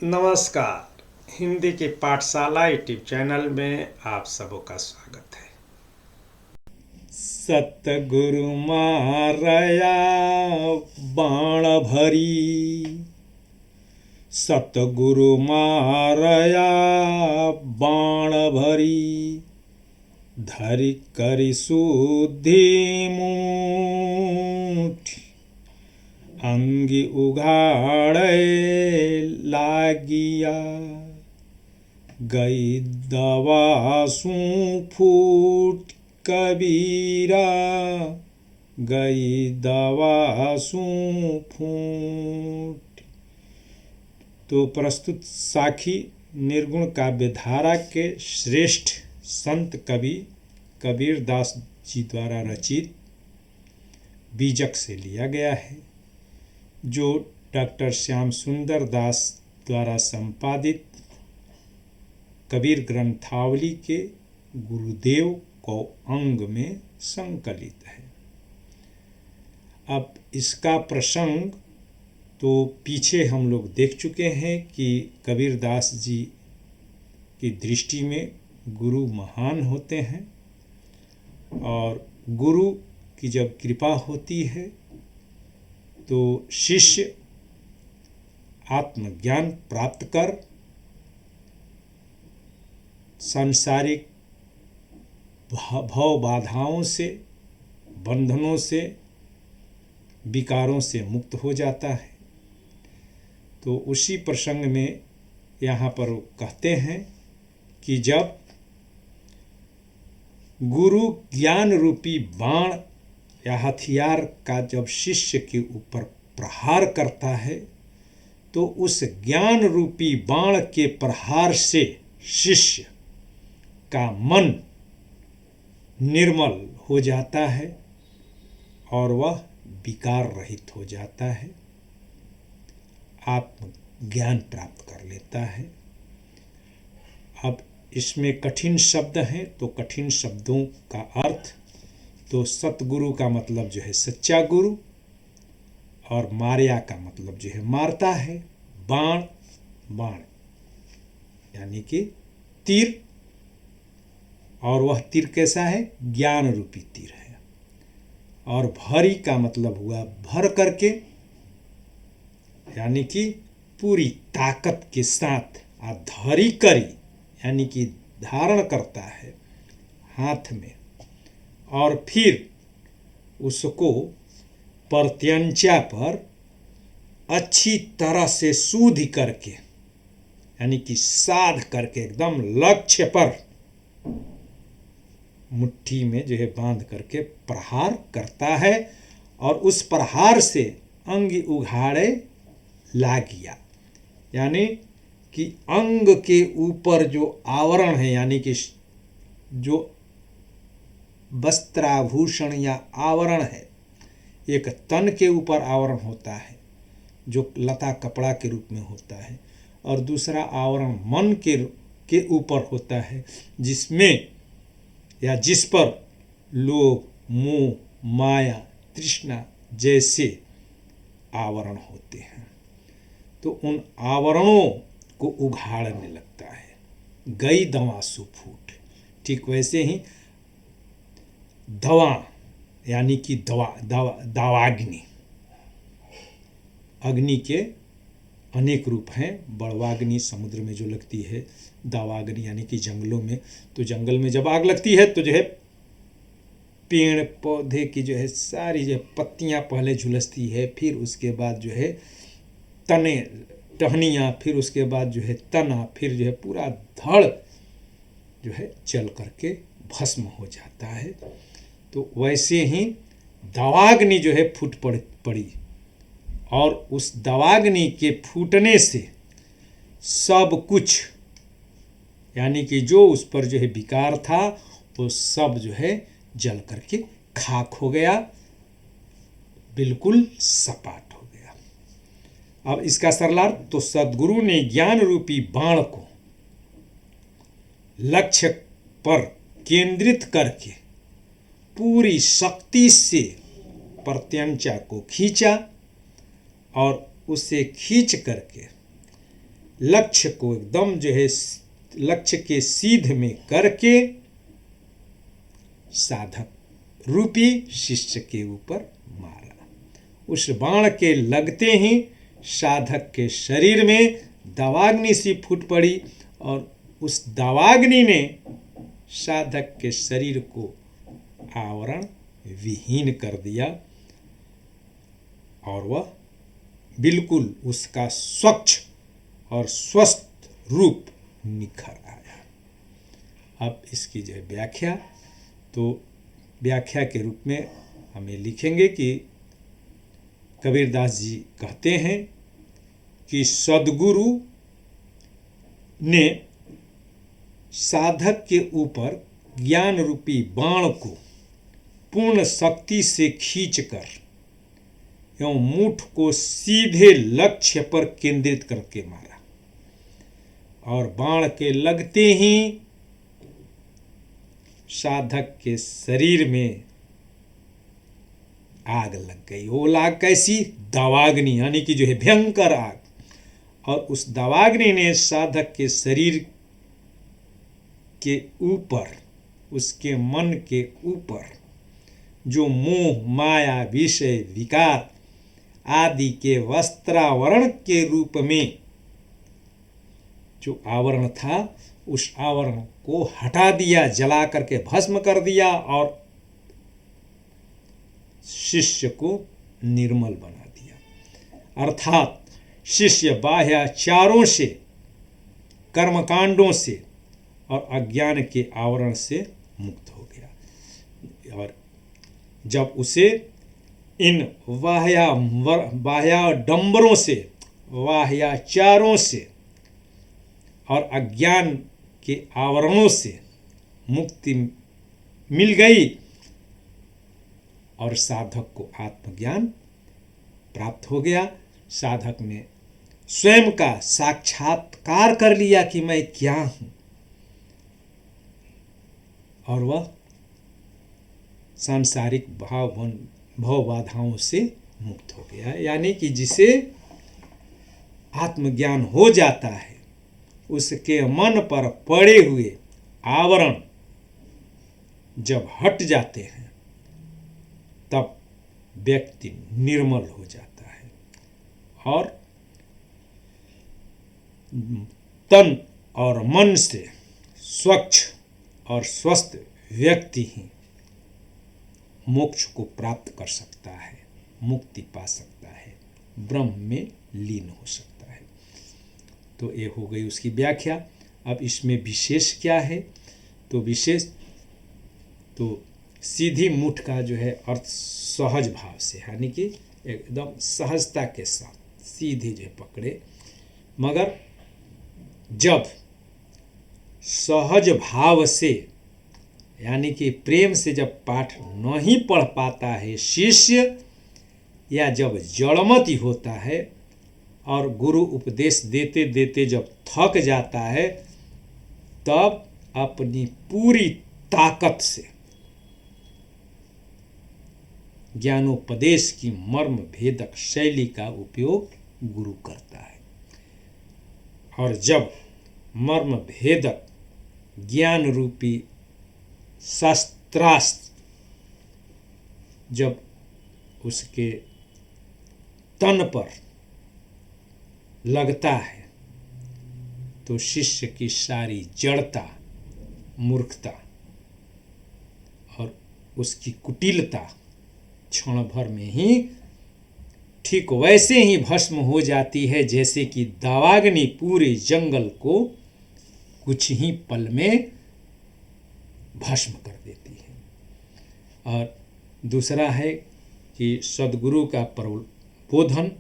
नमस्कार। हिंदी की पाठशाला यूट्यूब चैनल में आप सबों का स्वागत है। सतगुरु मारया बाण भरी, सतगुरु मारया बाण भरी, धरि करि शुद्धि मूठ, अंगी उघाड़े लागिया, गई दवा सू फूट कबीरा, गई दवा सू फूट। तो प्रस्तुत साखी निर्गुण काव्यधारा के श्रेष्ठ संत कवि कबीर दास जी द्वारा रचित बीजक से लिया गया है, जो डॉक्टर श्याम सुंदर दास द्वारा संपादित कबीर ग्रंथावली के गुरुदेव को अंग में संकलित है। अब इसका प्रसंग तो पीछे हम लोग देख चुके हैं कि कबीर दास जी की दृष्टि में गुरु महान होते हैं, और गुरु की जब कृपा होती है तो शिष्य आत्मज्ञान प्राप्त कर सांसारिक भव बाधाओं से, बंधनों से, विकारों से मुक्त हो जाता है। तो उसी प्रसंग में यहाँ पर कहते हैं कि जब गुरु ज्ञान रूपी बाण या हथियार का जब शिष्य के ऊपर प्रहार करता है, तो उस ज्ञान रूपी बाण के प्रहार से शिष्य का मन निर्मल हो जाता है और वह विकार रहित हो जाता है, आत्मज्ञान प्राप्त कर लेता है। अब इसमें कठिन शब्द हैं, तो कठिन शब्दों का अर्थ तो सतगुरु का मतलब जो है सच्चा गुरु, और मारया का मतलब जो है मारता है। बाण, बाण यानी कि तीर, और वह तीर कैसा है? ज्ञान रूपी तीर है। और भरी का मतलब हुआ भर करके, यानी कि पूरी ताकत के साथ। धरी करी यानी कि धारण करता है हाथ में, और फिर उसको प्रत्यंचा पर अच्छी तरह से सूध करके, यानी कि साध करके एकदम लक्ष्य पर मुट्ठी में जो है बांध करके प्रहार करता है, और उस प्रहार से अंग उघाड़े लागिया, यानी कि अंग के ऊपर जो आवरण है, यानी कि जो वस्त्राभूषण या आवरण है, एक तन के ऊपर आवरण होता है जो लता कपड़ा के रूप में होता है, और दूसरा आवरण मन के ऊपर होता है, जिसमें या जिस पर लोभ, मोह, माया, तृष्णा जैसे आवरण होते हैं। तो उन आवरणों को उघाड़ने लगता है। गई दवा सुफूट, ठीक वैसे ही दवा यानी कि दावाग्नि, अग्नि के अनेक रूप हैं। बड़वाग्नि समुद्र में जो लगती है, दावाग्नि यानी कि जंगलों में। तो जंगल में जब आग लगती है तो जो है पेड़ पौधे की जो है सारी जो पत्तियां पहले झुलसती है, फिर उसके बाद जो है तने टहनियाँ, फिर उसके बाद जो है तना, फिर जो है पूरा धड़ जो है जल करके भस्म हो जाता है। तो वैसे ही दावाग्नि जो है फूट पड़ी, और उस दावाग्नि के फूटने से सब कुछ, यानी कि जो उस पर जो है विकार था वो सब जो है जल करके खाक हो गया, बिल्कुल सपाट हो गया। अब इसका सरलार्थ, तो सद्गुरु ने ज्ञान रूपी बाण को लक्ष्य पर केंद्रित करके पूरी शक्ति से प्रत्यंचा को खींचा, और उसे खींच करके लक्ष्य को एकदम जो है लक्ष्य के सीध में करके साधक रूपी शिष्य के ऊपर मारा। उस बाण के लगते ही साधक के शरीर में दावाग्नि सी फूट पड़ी और उस दावाग्नि ने साधक के शरीर को आवरण विहीन कर दिया और वह बिल्कुल उसका स्वच्छ और स्वस्थ रूप निखर आया। अब इसकी जो व्याख्या, तो व्याख्या के रूप में हमें लिखेंगे कि कबीरदास जी कहते हैं कि सद्गुरु ने साधक के ऊपर ज्ञान रूपी बाण को पूर्ण शक्ति से खींचकर एवं मुठ को सीधे लक्ष्य पर केंद्रित करके मारा और बाण के लगते ही साधक के शरीर में आग लग गई। वो आग कैसी? दावाग्नि, यानी कि जो है भयंकर आग। और उस दावाग्नि ने साधक के शरीर के ऊपर, उसके मन के ऊपर जो मोह माया विषय विकार आदि के वस्त्रावरण के रूप में जो आवरण था, उस आवरण को हटा दिया, जला करके भस्म कर दिया और शिष्य को निर्मल बना दिया। अर्थात शिष्य बाह्याचारों से, कर्मकांडों से और अज्ञान के आवरण से मुक्त हो गया। और जब उसे इन बाह्याडंबरों से, बाह्याचारों से और अज्ञान के आवरणों से मुक्ति मिल गई और साधक को आत्मज्ञान प्राप्त हो गया। साधक ने स्वयं का साक्षात्कार कर लिया कि मैं क्या हूं और वह सांसारिक भव बाधाओं से मुक्त हो गया। यानी कि जिसे आत्मज्ञान हो जाता है, उसके मन पर पड़े हुए आवरण जब हट जाते हैं तब व्यक्ति निर्मल हो जाता है और तन और मन से स्वच्छ और स्वस्थ व्यक्ति ही मोक्ष को प्राप्त कर सकता है, मुक्ति पा सकता है, ब्रह्म में लीन हो सकता है। तो ये हो गई उसकी व्याख्या। अब इसमें विशेष क्या है? तो विशेष तो सीधी मुठ का जो है अर्थ सहज भाव से, यानी कि एकदम सहजता के साथ सीधे जो पकड़े। मगर जब सहज भाव से, यानी कि प्रेम से जब पाठ नहीं पढ़ पाता है शिष्य, या जब जड़मति होता है और गुरु उपदेश देते देते जब थक जाता है, तब अपनी पूरी ताकत से ज्ञानोपदेश की मर्म भेदक शैली का उपयोग गुरु करता है। और जब मर्म भेदक ज्ञान रूपी शस्त्रास्त्र जब उसके तन पर लगता है, तो शिष्य की सारी जड़ता, मूर्खता और उसकी कुटिलता क्षण भर में ही ठीक वैसे ही भस्म हो जाती है जैसे कि दावाग्नि पूरे जंगल को कुछ ही पल में भस्म कर देती है। और दूसरा है कि सद्गुरु का प्रबोधन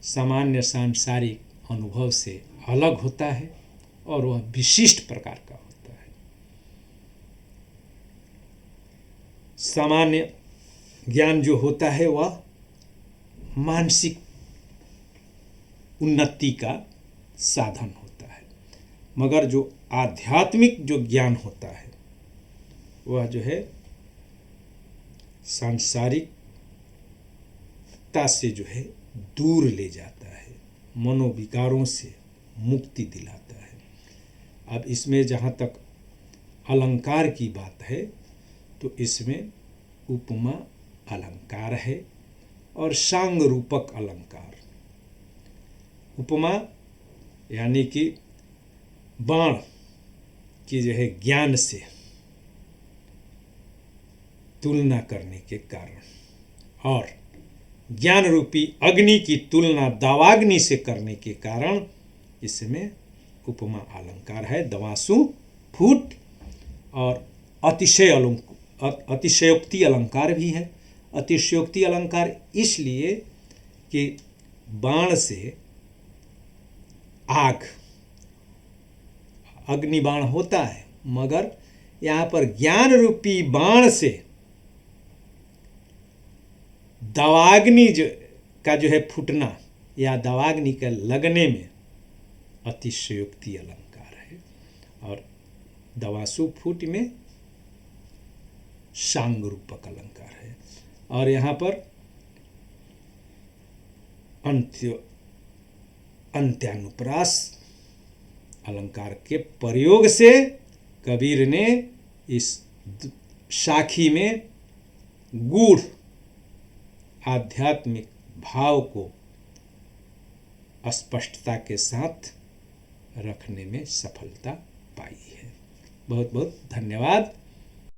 सामान्य सांसारिक अनुभव से अलग होता है और वह विशिष्ट प्रकार का होता है। सामान्य ज्ञान जो होता है वह मानसिक उन्नति का साधन होता है, मगर जो आध्यात्मिक जो ज्ञान होता है वह जो है सांसारिकता से जो है दूर ले जाता है, मनोविकारों से मुक्ति दिलाता है। अब इसमें जहाँ तक अलंकार की बात है तो इसमें उपमा अलंकार है और सांग रूपक अलंकार। उपमा यानी कि बाण की जो है ज्ञान से तुलना करने के कारण और ज्ञान रूपी अग्नि की तुलना दावाग्नि से करने के कारण इसमें उपमा अलंकार है। दवासु फूट और अतिशयोक्ति अलंकार भी है। अतिशयोक्ति अलंकार इसलिए कि बाण से आग, अग्निबाण होता है, मगर यहाँ पर ज्ञान रूपी बाण से दावाग्नि का जो है फूटना या दावाग्नि के लगने में अतिशयोक्ति अलंकार है और दवासु फूट में सांग रूपक अलंकार है। और यहाँ पर अंत्यानुप्रास अलंकार के प्रयोग से कबीर ने इस साखी में गूढ़ आध्यात्मिक भाव को स्पष्टता के साथ रखने में सफलता पाई है। बहुत बहुत धन्यवाद।